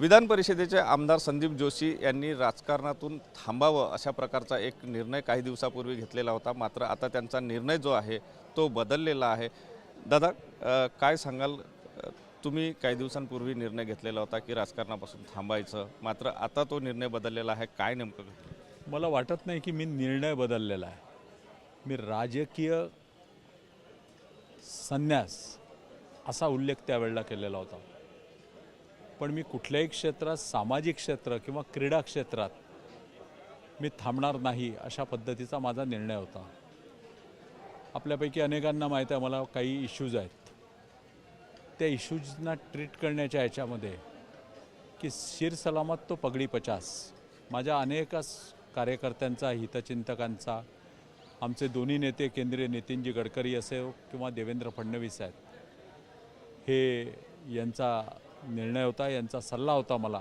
विधान परिषदेचे आमदार संदीप जोशी यांनी राजकारणातून थांबावं अशा प्रकारचा एक निर्णय काही दिवसापूर्वी घेतलेला होता। मात्र आता त्यांचा निर्णय जो आहे तो बदललेला आहे। दादा, काय सांगाल? तुम्ही काही दिवसांपूर्वी निर्णय घेतलेला होता की राजकारणापासून थांबायचं, मात्र आता तो निर्णय बदललेला आहे। काय नेमकं घडलं? मला वाटत नाही की मी निर्णय बदललेला आहे। मी राजकीय संन्यास असा उल्लेख त्यावेळेला केलेला होता, पण मी कुठल्याही क्षेत्रात, सामाजिक क्षेत्र किंवा क्रीडा क्षेत्रात मी थांबणार नाही अशा पद्धतीचा माझा निर्णय होता। आपल्यापैकी अनेकांना माहीत आहे मला काही इश्यूज आहेत, त्या इश्यूजना ट्रीट करण्याच्या ह्याच्यामध्ये की शिर सलामत तो पगडी 50 माझ्या अनेक कार्यकर्त्यांचा, हितचिंतकांचा, आमचे दोन्ही नेते केंद्रीय नितीनजी गडकरी असो किंवा देवेंद्र फडणवीस आहेत, हे यांचा निर्णय होता, यांचा सल्ला होता मला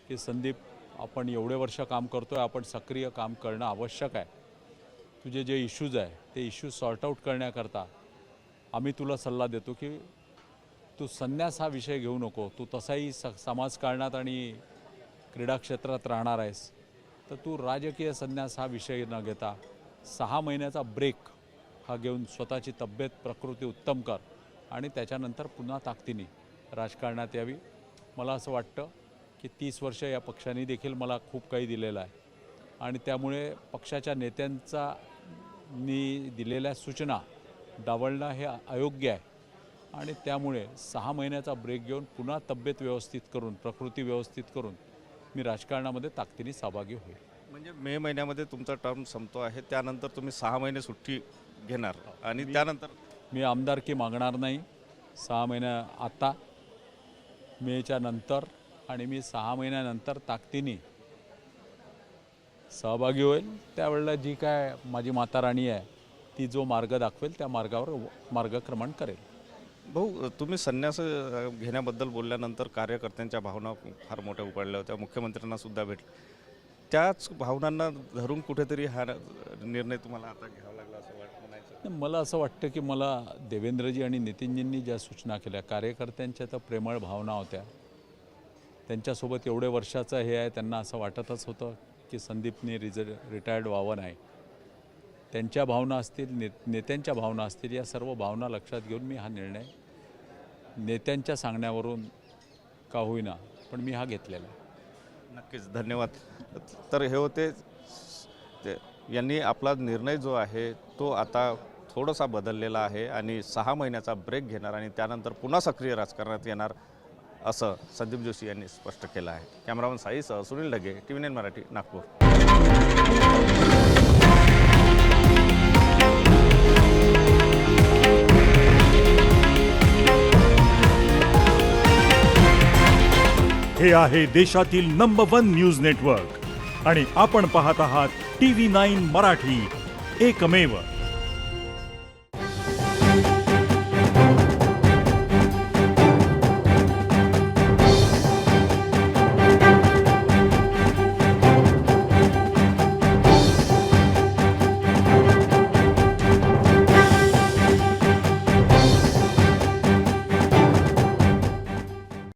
की संदीप, आपण एवढे वर्ष काम करतोय, आपण सक्रिय काम करणं आवश्यक आहे। तुझे जे इश्यूज आहे ते इश्यूज सॉर्ट आउट करण्याकरता आम्ही तुला सल्ला देतो की तू संन्यास हा विषय घेऊ नको। तू तसाही समाजकारणात आणि क्रीडा क्षेत्रात राहणार आहेस, तर तू राजकीय संन्यास हा विषय न घेता 6 महिन्याचा ब्रेक हा घेऊन स्वतःची तब्येत, प्रकृती उत्तम कर आणि त्याच्यानंतर पुन्हा ताकदीने राजकारणात यावी। मला असं वाटतं की 30 वर्ष या पक्षाने देखील मला खूप काही दिलेलं आहे आणि त्यामुळे पक्षाच्या नेत्यांचा दिलेल्या सूचना डावलणं हे अयोग्य आहे आणि त्यामुळे 6 महिन्याचा ब्रेक घेऊन पुन्हा तब्येत व्यवस्थित करून, प्रकृती व्यवस्थित करून मी राजकारणामध्ये ताकदीने सहभागी होईल। म्हणजे मे महिन्यामध्ये तुमचा टर्म संपतो आहे, त्यानंतर तुम्ही 6 महिने सुट्टी घेणार आणि त्यानंतर? मी आमदारकी मागणार नाही 6 महिन्या आता, मेच्या नंतर, आणि मी 6 महिन्यानंतर ताकदीने सहभागी होईल। त्यावेळेला जी काय माझी माताराणी आहे ती जो मार्ग दाखवेल त्या मार्गावर मार्गक्रमण करेल। भाऊ, तुम्ही संन्यास घेण्याबद्दल बोलल्यानंतर कार्यकर्त्यांच्या भावना फार मोठ्या उकळल्या होत्या, मुख्यमंत्र्यांना सुद्धा भेटले। त्याच भावनांना धरून कुठेतरी हा निर्णय तुम्हाला आता घ्यावा लागला असं म्हणायचं? मला असं वाटतं की मला देवेंद्रजी आणि नितीनजींनी ज्या सूचना केल्या, कार्यकर्त्यांच्या तर प्रेमळ भावना होत्या, त्यांच्यासोबत एवढे वर्षाचं हे आहे, त्यांना असं वाटतच होतं की संदीपने रिटायर्ड व्हावं नाही। त्यांच्या भावना असतील, नेत्यांच्या भावना असतील, या सर्व भावना लक्षात घेऊन मी हा निर्णय नेत्यांच्या सांगण्यावरून का होईना पण मी हा घेतलेला आहे। नक्कीच, धन्यवाद। तर हे होते यांनी आपला निर्णय जो आहे तो आता थोडासा बदललेला आहे आणि 6 महिन्याचा ब्रेक घेणार आणि त्यानंतर पुन्हा सक्रिय राजकारणात येणार असं संदीप जोशी यांनी स्पष्ट केलं आहे। कॅमेरामन साईसह सुनील ढगे, TV9 मराठी, नागपूर। हे आहे देशातील नंबर 1 न्यूज नेटवर्क आणि आपण पाहत आहात TV9 मराठी, एकमेव।